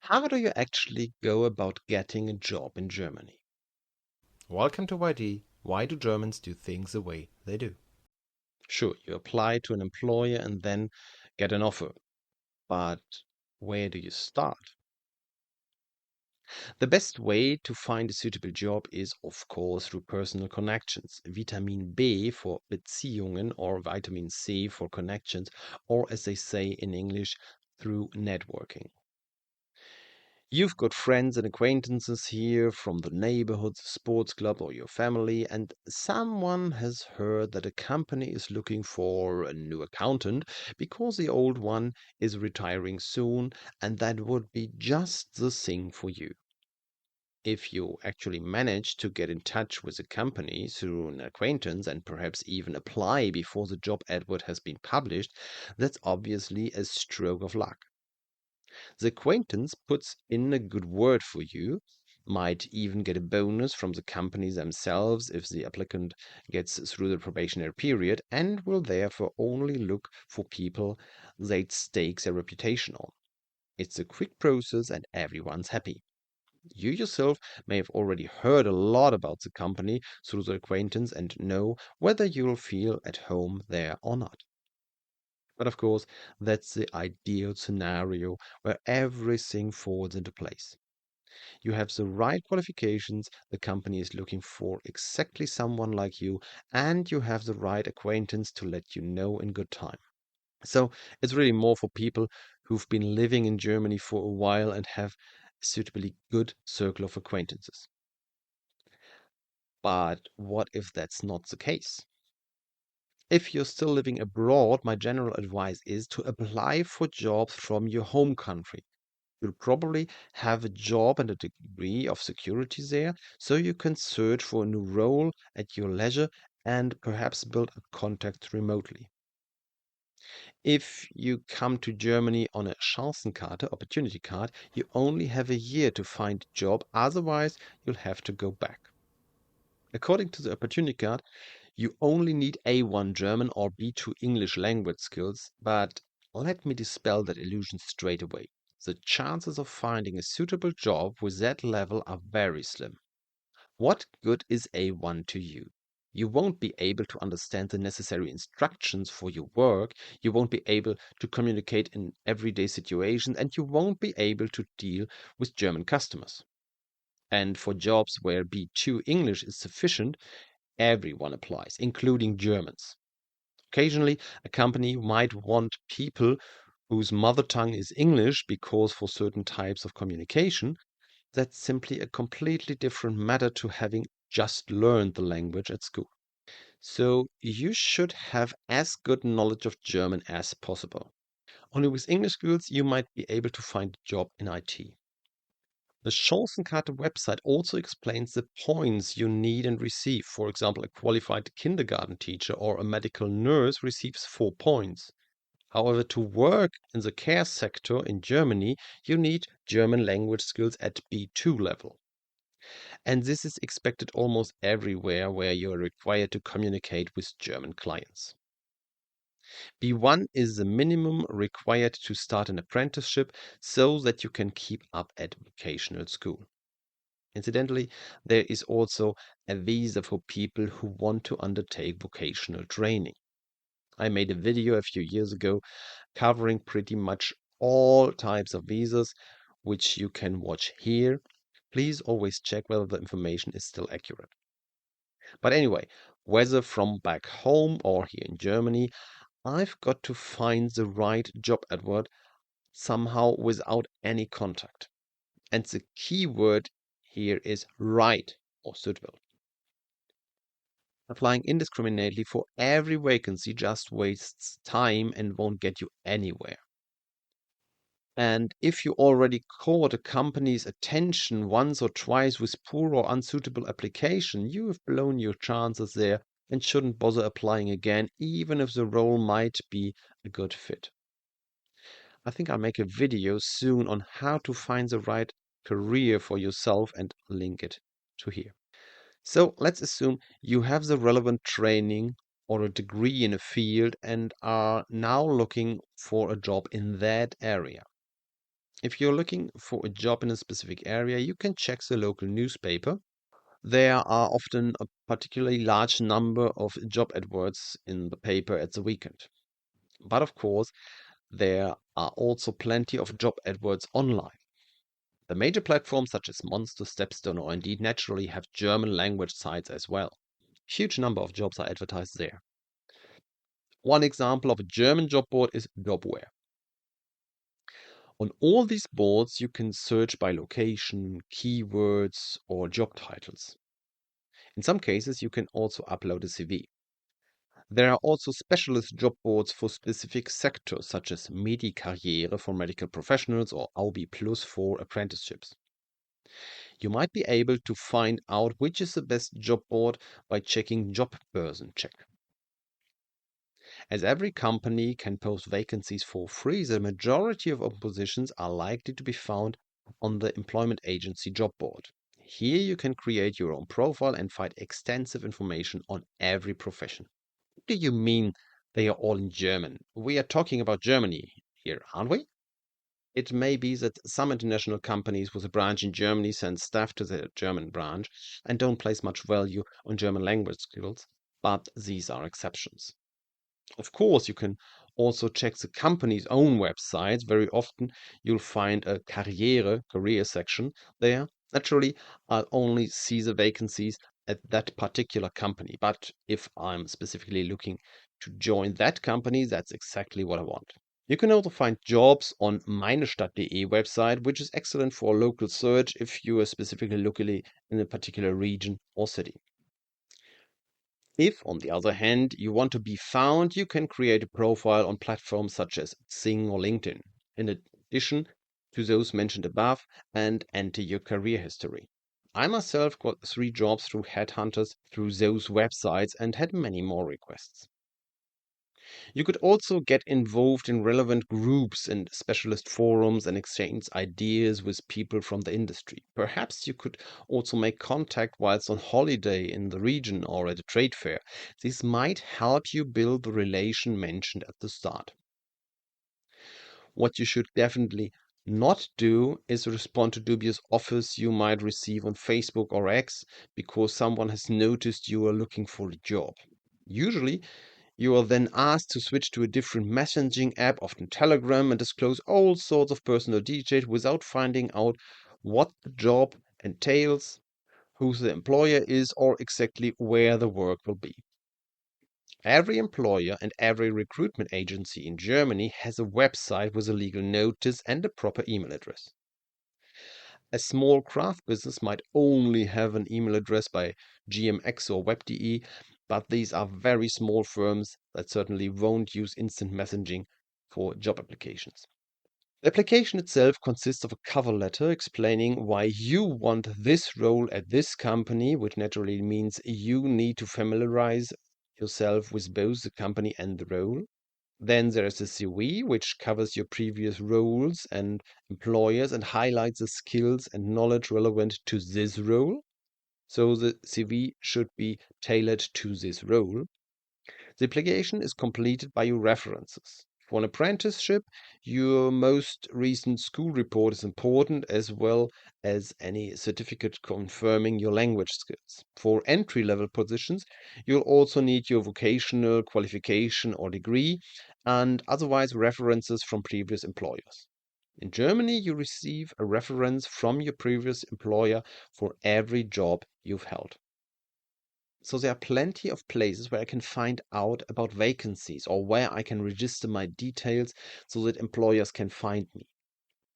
How do you actually go about getting a job in Germany? Welcome to YD. Why do Germans do things the way they do? Sure, you apply to an employer and then get an offer. But where do you start? The best way to find a suitable job is, of course, through personal connections. Vitamin B for Beziehungen or vitamin C for connections, or as they say in English, through networking. You've got friends and acquaintances here from the neighborhood, the sports club, or your family, and someone has heard that a company is looking for a new accountant because the old one is retiring soon, and that would be just the thing for you. If you actually manage to get in touch with a company through an acquaintance and perhaps even apply before the job advert has been published, that's obviously a stroke of luck. The acquaintance puts in a good word for you, might even get a bonus from the companies themselves if the applicant gets through the probationary period, and will therefore only look for people they'd stake their reputation on. It's a quick process and everyone's happy. You yourself may have already heard a lot about the company through the acquaintance and know whether you'll feel at home there or not. But of course, that's the ideal scenario where everything falls into place. You have the right qualifications, the company is looking for exactly someone like you, and you have the right acquaintance to let you know in good time. So it's really more for people who've been living in Germany for a while and have a suitably good circle of acquaintances. But what if that's not the case? If you're still living abroad, my general advice is to apply for jobs from your home country. You'll probably have a job and a degree of security there, so you can search for a new role at your leisure and perhaps build a contact remotely. If you come to Germany on a Chancenkarte, opportunity card, you only have a year to find a job, otherwise, you'll have to go back. According to the opportunity card, you only need A1 German or B2 English language skills, but let me dispel that illusion straight away. The chances of finding a suitable job with that level are very slim. What good is A1 to you? You won't be able to understand the necessary instructions for your work, you won't be able to communicate in everyday situations, and you won't be able to deal with German customers. And for jobs where B2 English is sufficient, everyone applies, including Germans. Occasionally, a company might want people whose mother tongue is English because for certain types of communication, that's simply a completely different matter to having just learned the language at school. So you should have as good knowledge of German as possible. Only with English skills you might be able to find a job in IT. The Chancenkarte website also explains the points you need and receive. For example, a qualified kindergarten teacher or a medical nurse receives 4 points. However, to work in the care sector in Germany, you need German language skills at B2 level. And this is expected almost everywhere where you are required to communicate with German clients. B1 is the minimum required to start an apprenticeship so that you can keep up at vocational school. Incidentally, there is also a visa for people who want to undertake vocational training. I made a video a few years ago covering pretty much all types of visas, which you can watch here. Please always check whether the information is still accurate. But anyway, whether from back home or here in Germany, I've got to find the right job advert somehow without any contact. And the key word here is right or suitable. Applying indiscriminately for every vacancy just wastes time and won't get you anywhere. And if you already caught a company's attention once or twice with poor or unsuitable application, you have blown your chances there and shouldn't bother applying again, even if the role might be a good fit. I think I'll make a video soon on how to find the right career for yourself and link it to here. So let's assume you have the relevant training or a degree in a field and are now looking for a job in that area. If you're looking for a job in a specific area, you can check the local newspaper. There are often a particularly large number of job adverts in the paper at the weekend. But of course, there are also plenty of job adverts online. The major platforms such as Monster, Stepstone, or Indeed naturally have German language sites as well. Huge number of jobs are advertised there. One example of a German job board is Jobware. On all these boards, you can search by location, keywords, or job titles. In some cases, you can also upload a CV. There are also specialist job boards for specific sectors, such as Medikarriere for medical professionals or Aubi Plus for apprenticeships. You might be able to find out which is the best job board by checking Jobbörsencheck. As every company can post vacancies for free, the majority of open positions are likely to be found on the employment agency job board. Here you can create your own profile and find extensive information on every profession. What do you mean they are all in German? We are talking about Germany here, aren't we? It may be that some international companies with a branch in Germany send staff to their German branch and don't place much value on German language skills, but these are exceptions. Of course, you can also check the company's own websites. Very often, you'll find a career section there. Naturally, I'll only see the vacancies at that particular company. But if I'm specifically looking to join that company, that's exactly what I want. You can also find jobs on meinestadt.de website, which is excellent for local search if you are specifically locally in a particular region or city. If, on the other hand, you want to be found, you can create a profile on platforms such as Xing or LinkedIn, in addition to those mentioned above, and enter your career history. I myself got 3 jobs through headhunters through those websites and had many more requests. You could also get involved in relevant groups and specialist forums and exchange ideas with people from the industry. Perhaps you could also make contact whilst on holiday in the region or at a trade fair. This might help you build the relation mentioned at the start. What you should definitely not do is respond to dubious offers you might receive on Facebook or X because someone has noticed you are looking for a job. Usually, you are then asked to switch to a different messaging app, often Telegram, and disclose all sorts of personal details without finding out what the job entails, who the employer is, or exactly where the work will be. Every employer and every recruitment agency in Germany has a website with a legal notice and a proper email address. A small craft business might only have an email address by GMX or Web.de, but these are very small firms that certainly won't use instant messaging for job applications. The application itself consists of a cover letter explaining why you want this role at this company, which naturally means you need to familiarize yourself with both the company and the role. Then there is a CV, which covers your previous roles and employers and highlights the skills and knowledge relevant to this role. So the CV should be tailored to this role. The application is completed by your references. For an apprenticeship, your most recent school report is important, as well as any certificate confirming your language skills. For entry-level positions, you'll also need your vocational qualification or degree, and otherwise references from previous employers. In Germany, you receive a reference from your previous employer for every job you've held. So there are plenty of places where I can find out about vacancies or where I can register my details so that employers can find me.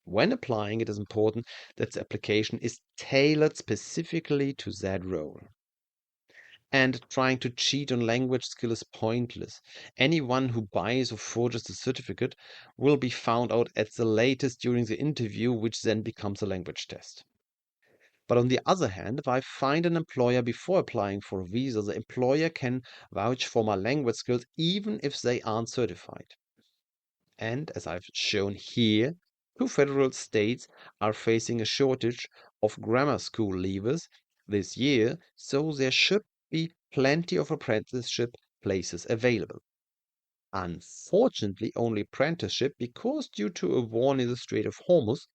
When applying, it is important that the application is tailored specifically to that role. And trying to cheat on language skill is pointless. Anyone who buys or forges a certificate will be found out at the latest during the interview, which then becomes a language test. But on the other hand, if I find an employer before applying for a visa, the employer can vouch for my language skills even if they aren't certified. And as I've shown here, 2 federal states are facing a shortage of grammar school leavers this year, so there should be plenty of apprenticeship places available. Unfortunately, only apprenticeship because due to a war near the Strait of Hormuz,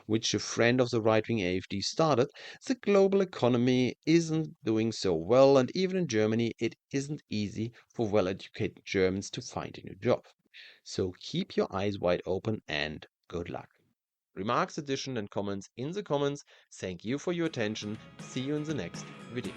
which a friend of the right-wing AfD started, the global economy isn't doing so well, and even in Germany, it isn't easy for well-educated Germans to find a new job. So keep your eyes wide open and good luck. Remarks, addition, and comments in the comments. Thank you for your attention. See you in the next video.